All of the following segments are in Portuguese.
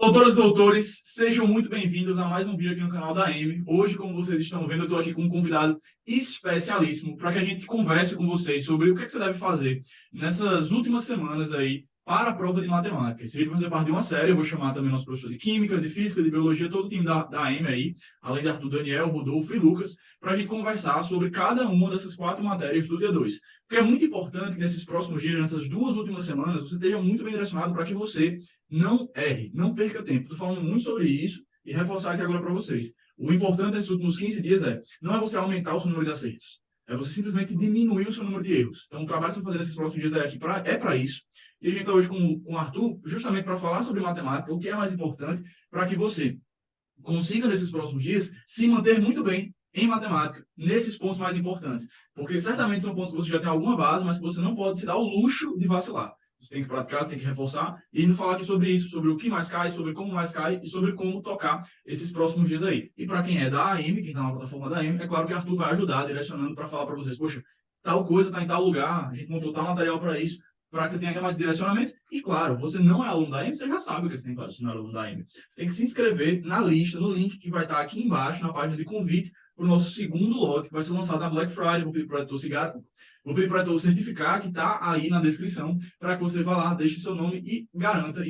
Doutoras e doutores, sejam muito bem-vindos a mais um vídeo aqui no canal da AM. Hoje, como vocês estão vendo, eu estou aqui com um convidado especialíssimo para que a gente converse com vocês sobre o que você deve fazer nessas últimas semanas aí para a prova de matemática. Esse vídeo vai fazer parte de uma série, eu vou chamar também nosso professor de Química, de Física, de Biologia, todo o time da AM aí, além de Arthur, Daniel, Rodolfo e Lucas, para a gente conversar sobre cada uma dessas 4 matérias do dia 2. Porque é muito importante que nesses próximos dias, nessas 2 últimas semanas, você esteja muito bem direcionado para que você não erre, não perca tempo. Estou falando muito sobre isso e reforçar aqui agora para vocês. O importante nesses últimos 15 dias não é você aumentar o seu número de acertos, é você simplesmente diminuir o seu número de erros. Então, o trabalho que você vai fazer nesses próximos dias é para isso. E a gente está hoje com o Arthur, justamente para falar sobre matemática, o que é mais importante para que você consiga, nesses próximos dias, se manter muito bem em matemática, nesses pontos mais importantes. Porque certamente são pontos que você já tem alguma base, mas que você não pode se dar o luxo de vacilar. Você tem que praticar, você tem que reforçar, e a gente falar aqui sobre isso, sobre o que mais cai, sobre como mais cai, e sobre como tocar esses próximos dias aí. E para quem é da AM, quem está na plataforma da AM, é claro que Arthur vai ajudar, direcionando para falar para vocês, poxa, tal coisa está em tal lugar, a gente montou tal material para isso, para que você tenha ainda mais direcionamento. E claro, você não é aluno da AM, você já sabe o que você tem que fazer se não é aluno da AM. Você tem que se inscrever na lista, no link que vai estar aqui embaixo, na página de convite, para o nosso segundo lote, que vai ser lançado na Black Friday. Vou pedir para o Editor certificar, que está aí na descrição, para que você vá lá, deixe seu nome e garanta,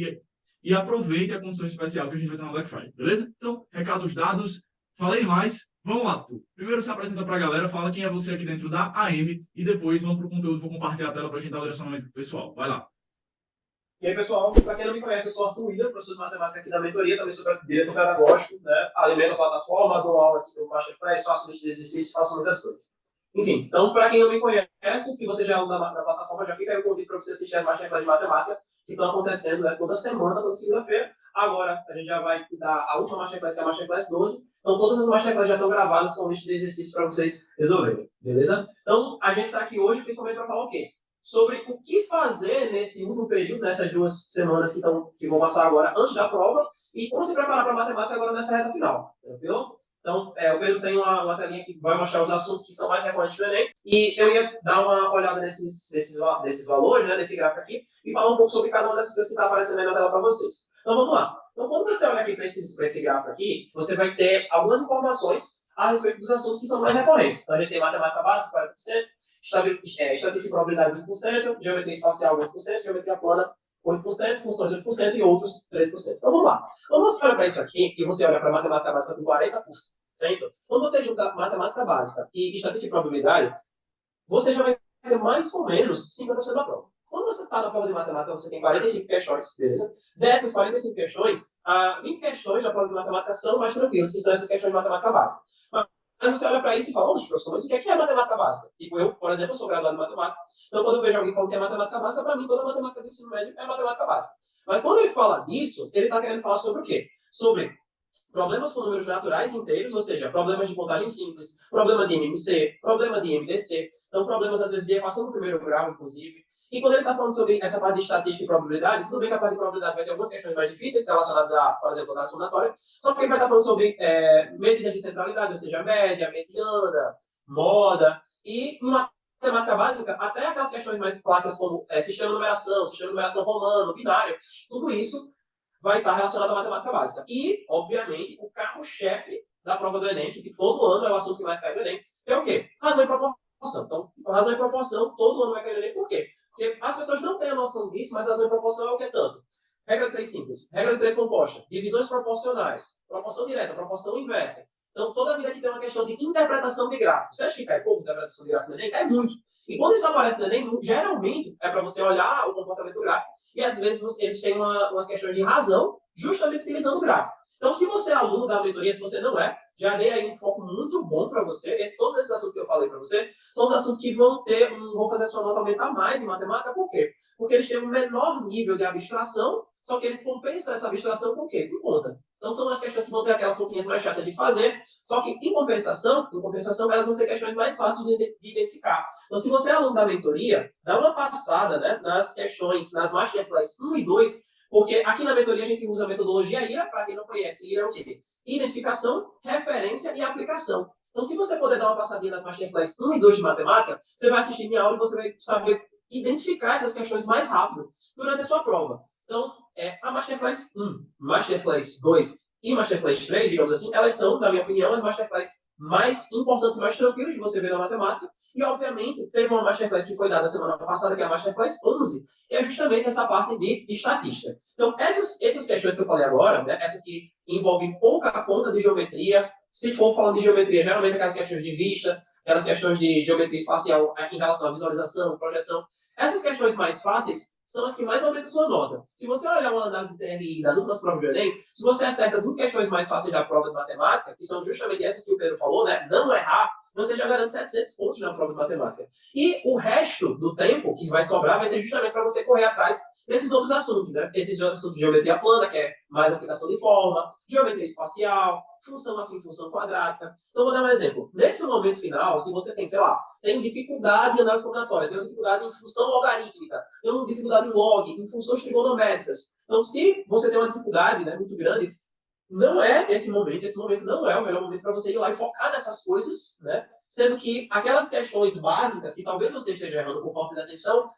e aproveite a condição especial que a gente vai ter na Black Friday, beleza? Então, recados dados, falei mais, vamos lá, Arthur. Primeiro se apresenta para a galera, fala quem é você aqui dentro da AM, e depois vamos para o conteúdo, vou compartilhar a tela para a gente dar o direcionamento pro pessoal. Vai lá. E aí, pessoal, para quem não me conhece, eu sou Arthur William, professor de matemática aqui da mentoria, também sou diretor pedagógico, né? Alimento a plataforma, dou aula aqui no Masterclass, faço lista de exercícios, faço muitas coisas. Enfim, então, para quem não me conhece, se você já é aluno da plataforma, já fica aí o convite para você assistir as Masterclass de matemática que estão acontecendo, né, toda semana, toda segunda-feira. Agora, a gente já vai dar a última Masterclass, que é a Masterclass 12. Então, todas as Masterclass já estão gravadas com lista de exercícios para vocês resolverem, beleza? Então, a gente está aqui hoje principalmente para falar o quê? Sobre o que fazer nesse último período, nessas 2 semanas que vão passar agora antes da prova, e como se preparar para a matemática agora nessa reta final, tranquilo? Então, o Pedro tem uma telinha que vai mostrar os assuntos que são mais recorrentes do Enem, e eu ia dar uma olhada nesses valores, né, nesse gráfico aqui, e falar um pouco sobre cada uma dessas coisas que está aparecendo aí na tela para vocês. Então, vamos lá. Então, quando você olha aqui para esse gráfico aqui, você vai ter algumas informações a respeito dos assuntos que são mais recorrentes. Então, a gente tem matemática básica, 40%, estatística de probabilidade 20%, geometria espacial 2%, geometria plana 8%, funções 8% e outros 3%. Então vamos lá. Quando você olha para isso aqui e você olha para matemática básica com 40%, quando você junta matemática básica e estatística de probabilidade, você já vai ter mais ou menos 50% da prova. Quando você está na prova de matemática, você tem 45 questões, beleza? Dessas 45 questões, 20 questões da prova de matemática são mais tranquilas, que são essas questões de matemática básica. Mas você olha para isso e fala, professor, mas o que é matemática básica? Tipo, eu, por exemplo, sou graduado em matemática, então quando eu vejo alguém falando que é matemática básica, para mim toda a matemática do ensino médio é matemática básica. Mas quando ele fala disso, ele está querendo falar sobre o quê? Sobre problemas com números naturais inteiros, ou seja, problemas de contagem simples, problema de MMC, problema de MDC, então problemas às vezes de equação do primeiro grau, inclusive. E quando ele está falando sobre essa parte de estatística e probabilidade, tudo bem que a parte de probabilidade vai ter algumas questões mais difíceis relacionadas a, por exemplo, a somatória, só que ele vai estar falando sobre medidas de centralidade, ou seja, média, mediana, moda, e em matemática básica, até aquelas questões mais clássicas como sistema de numeração romano, binário, tudo isso vai estar relacionado à matemática básica. E, obviamente, o carro-chefe da prova do Enem, que todo ano é o assunto que mais cai no Enem, que é o quê? Razão e proporção. Então, razão e proporção, todo ano vai cair no Enem. Por quê? Porque as pessoas não têm a noção disso, mas razão e proporção é o que é tanto? Regra de 3 simples, regra de 3 composta, divisões proporcionais, proporção direta, proporção inversa. Então, toda vida que tem uma questão de interpretação de gráfico. Você acha que cai pouco interpretação de gráfico no Enem? Cai muito. E quando isso aparece no Enem, geralmente é para você olhar o comportamento do gráfico e às vezes eles têm umas questões de razão justamente utilizando o gráfico. Então, se você é aluno da mentoria, se você não é, já dei aí um foco muito bom para você. Todos esses assuntos que eu falei para você são os assuntos que vão fazer a sua nota aumentar mais em matemática. Por quê? Porque eles têm um menor nível de abstração, só que eles compensam essa abstração com o quê? Com conta. Então, são as questões que vão ter aquelas continhas mais chatas de fazer, só que em compensação, elas vão ser questões mais fáceis de identificar. Então, se você é aluno da mentoria, dá uma passada, né, nas questões, nas Masterclass 1 e 2, porque aqui na mentoria a gente usa a metodologia IRA. Para quem não conhece, IRA é o quê? Identificação, referência e aplicação. Então, se você puder dar uma passadinha nas Masterclass 1 e 2 de matemática, você vai assistir minha aula e você vai saber identificar essas questões mais rápido durante a sua prova. Então, A Masterclass 1, Masterclass 2 e Masterclass 3, digamos assim, elas são, na minha opinião, as Masterclass mais importantes e mais tranquilas de você ver na matemática. E, obviamente, teve uma Masterclass que foi dada semana passada, que é a Masterclass 11, que é justamente essa parte de estatística. Então, essas questões que eu falei agora, né, essas que envolvem pouca conta de geometria, se for falando de geometria, geralmente aquelas questões de vista, aquelas questões de geometria espacial em relação à visualização, projeção, essas questões mais fáceis são as que mais aumentam sua nota. Se você olhar uma análise de TRI das últimas provas de Enem, se você acerta as 20 questões mais fáceis da prova de matemática, que são justamente essas que o Pedro falou, né? Não errar, você já garante 700 pontos na prova de matemática. E o resto do tempo que vai sobrar vai ser justamente para você correr atrás desses outros assuntos, né? Esses outros assuntos de geometria plana, que é mais aplicação de forma, geometria espacial, função afim, função quadrática. Então, vou dar um exemplo. Nesse momento final, se você tem, sei lá, tem dificuldade em análise combinatória, tem dificuldade em função logarítmica, tem dificuldade em log, em funções trigonométricas. Então, se você tem uma dificuldade, né, muito grande, não é esse momento não é o melhor momento para você ir lá e focar nessas coisas, né? Sendo que aquelas questões básicas, que talvez você esteja errando por falta de atenção,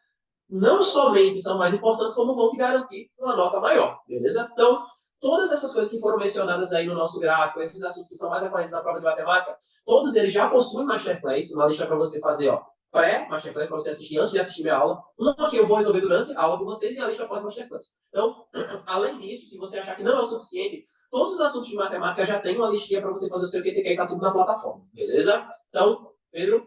não somente são mais importantes, como vão te garantir uma nota maior, beleza? Então, todas essas coisas que foram mencionadas aí no nosso gráfico, esses assuntos que são mais aparentes na prova de matemática, todos eles já possuem Masterclass, uma lista para você fazer, ó, pré-Masterclass, para você assistir antes de assistir minha aula, uma que eu vou resolver durante a aula com vocês e a lista pós-Masterclass. Então, além disso, se você achar que não é o suficiente, todos os assuntos de matemática já tem uma listinha para você fazer o seu QTQ e tá tudo na plataforma, beleza? Então, Pedro...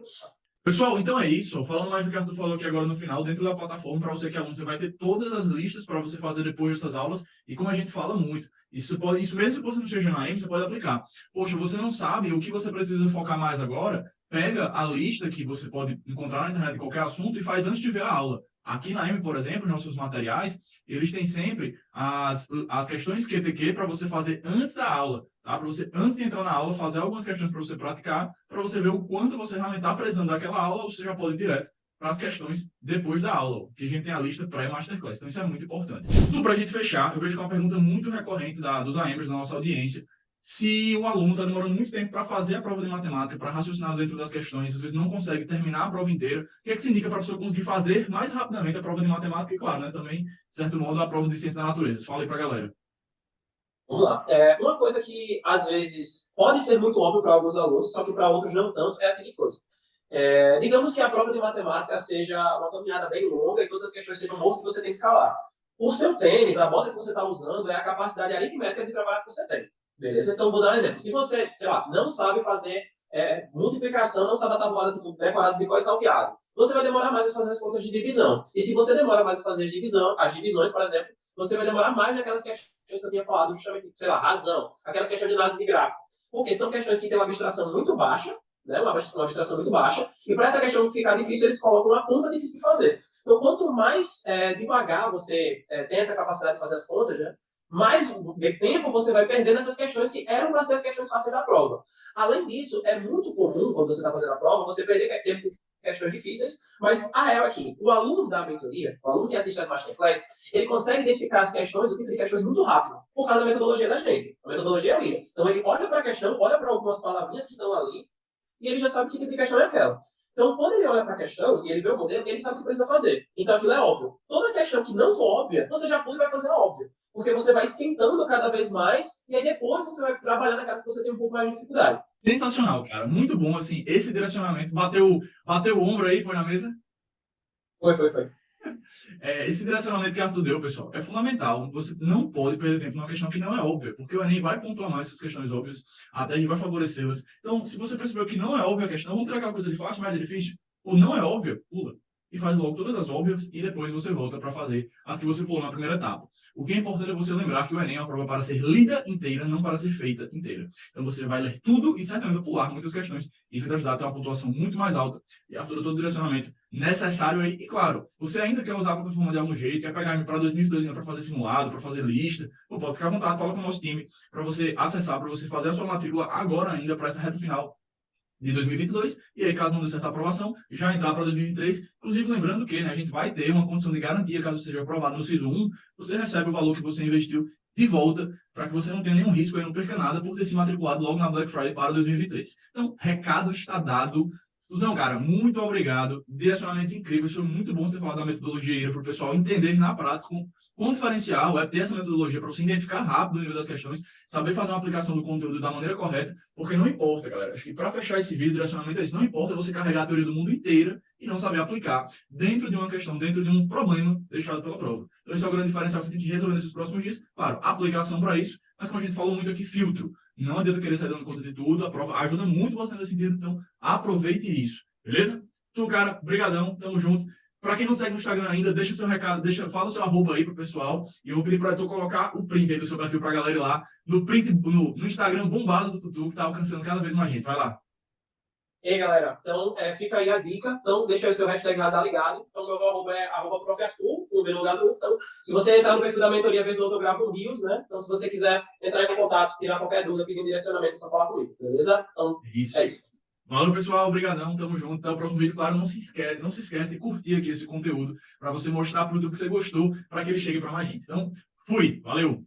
Pessoal, então é isso. Falando mais do que o Arthur falou aqui agora no final, dentro da plataforma, para você que é aluno, você vai ter todas as listas para você fazer depois dessas aulas. E como a gente fala muito, isso mesmo que você não esteja na EM, você pode aplicar. Poxa, você não sabe o que você precisa focar mais agora? Pega a lista que você pode encontrar na internet de qualquer assunto e faz antes de ver a aula. Aqui na EM, por exemplo, os nossos materiais, eles têm sempre as questões QTQ para você fazer antes da aula. Tá? Para você, antes de entrar na aula, fazer algumas questões para você praticar, para você ver o quanto você realmente está precisando daquela aula, ou você já pode ir direto para as questões depois da aula, que a gente tem a lista pré-masterclass. Então, isso é muito importante. Então, para a gente fechar, eu vejo que é uma pergunta muito recorrente dos AMers, da nossa audiência, se o aluno está demorando muito tempo para fazer a prova de matemática, para raciocinar dentro das questões, às vezes não consegue terminar a prova inteira, o que é que se indica para a pessoa conseguir fazer mais rapidamente a prova de matemática e, claro, né, também, de certo modo, a prova de ciência da natureza? Fala aí para a galera. Vamos lá. Uma coisa que, às vezes, pode ser muito óbvio para alguns alunos, só que para outros não tanto, é a seguinte coisa. Digamos que a prova de matemática seja uma caminhada bem longa e todas as questões sejam bolsas que você tem que escalar. O seu tênis, a bota que você está usando, é a capacidade aritmética de trabalhar que você tem. Beleza? Então, vou dar um exemplo. Se você, sei lá, não sabe fazer multiplicação, não sabe a tabuada decorada de qual salteado, você vai demorar mais a fazer as contas de divisão. E se você demora mais a fazer as divisões, por exemplo, você vai demorar mais naquelas questões que eu tinha falado, justamente, sei lá, razão, aquelas questões de análise de gráfico. Porque são questões que têm uma abstração muito baixa, né, uma abstração muito baixa, e para essa questão ficar difícil, eles colocam uma conta difícil de fazer. Então, quanto mais devagar você tem essa capacidade de fazer as contas, né, mais tempo você vai perder nessas questões que eram para ser as questões fáceis da prova. Além disso, é muito comum, quando você está fazendo a prova, você perder tempo questões difíceis, mas a real é que o aluno da mentoria, o aluno que assiste às Masterclass, ele consegue identificar as questões, o tipo de questões muito rápido, por causa da metodologia da gente. A metodologia é ali. Então ele olha para a questão, olha para algumas palavrinhas que estão ali, e ele já sabe que tipo de questão é aquela. Então, quando ele olha para a questão e ele vê o modelo, ele sabe o que precisa fazer. Então, aquilo é óbvio. Toda questão que não for óbvia, você já pula e vai fazer a óbvia. Porque você vai esquentando cada vez mais, e aí depois você vai trabalhar naquelas que você tem um pouco mais de dificuldade. Sensacional, cara. Muito bom, assim, esse direcionamento. Bateu o ombro aí, foi na mesa? Foi. Esse direcionamento que Arthur deu, pessoal, é fundamental. Você não pode perder tempo numa questão que não é óbvia, porque o Enem vai pontuar mais essas questões óbvias, até ele vai favorecê-las. Então, se você percebeu que não é óbvia a questão, vamos ter aquela coisa de fácil, mais difícil, ou não é óbvia, pula. E faz logo todas as óbvias e depois você volta para fazer as que você pulou na primeira etapa. O que é importante é você lembrar que o Enem é uma prova para ser lida inteira, não para ser feita inteira. Então você vai ler tudo e certamente vai pular muitas questões. Isso vai te ajudar a ter uma pontuação muito mais alta. E Arthur, todo o direcionamento necessário aí. E claro, você ainda quer usar a plataforma de algum jeito, quer pegar para 2022 para fazer simulado, para fazer lista, pode ficar à vontade, fala com o nosso time para você acessar, para você fazer a sua matrícula agora ainda para essa reta final de 2022, e aí, caso não dê certa aprovação, já entrar para 2023. Inclusive, lembrando que, né, a gente vai ter uma condição de garantia, caso seja aprovado no SISU 1, você recebe o valor que você investiu de volta, para que você não tenha nenhum risco e não perca nada por ter se matriculado logo na Black Friday para 2023. Então, recado está dado. Tuzão, cara, muito obrigado. Direcionamentos incríveis. Foi muito bom você ter falado da metodologia IRA para o pessoal entender na prática com diferencial, é ter essa metodologia para você identificar rápido o nível das questões, saber fazer uma aplicação do conteúdo da maneira correta, porque não importa, galera. Acho que para fechar esse vídeo, direcionamento é isso. Não importa você carregar a teoria do mundo inteira e não saber aplicar dentro de uma questão, dentro de um problema deixado pela prova. Então, esse é o grande diferencial que você tem que resolver nesses próximos dias. Claro, aplicação para isso, mas como a gente falou muito aqui, filtro. Não adianta querer sair dando conta de tudo, a prova ajuda muito você nesse sentido, então aproveite isso, beleza? Tu, cara, brigadão, tamo junto. Para quem não segue no Instagram ainda, deixa seu recado, fala o seu arroba aí pro pessoal, e eu vou pedir para tu colocar o print aí do seu perfil pra galera ir lá, no Instagram bombado do Tutu, que tá alcançando cada vez mais gente. Vai lá. E aí, galera, então fica aí a dica. Então, deixa aí o seu hashtag radar ligado. Então, meu arroba é @profartur, com V no lugar do. Então, se você entrar no perfil da mentoria, vez ou outra eu gravo um Rios, né? Então, se você quiser entrar em contato, tirar qualquer dúvida, pedir um direcionamento, é só falar comigo, beleza? Então, Isso. é isso. Valeu, pessoal. Obrigadão. Tamo junto. Até o próximo vídeo. Claro, não se esquece de curtir aqui esse conteúdo para você mostrar para o YouTube que você gostou, para que ele chegue para mais gente. Então, fui. Valeu.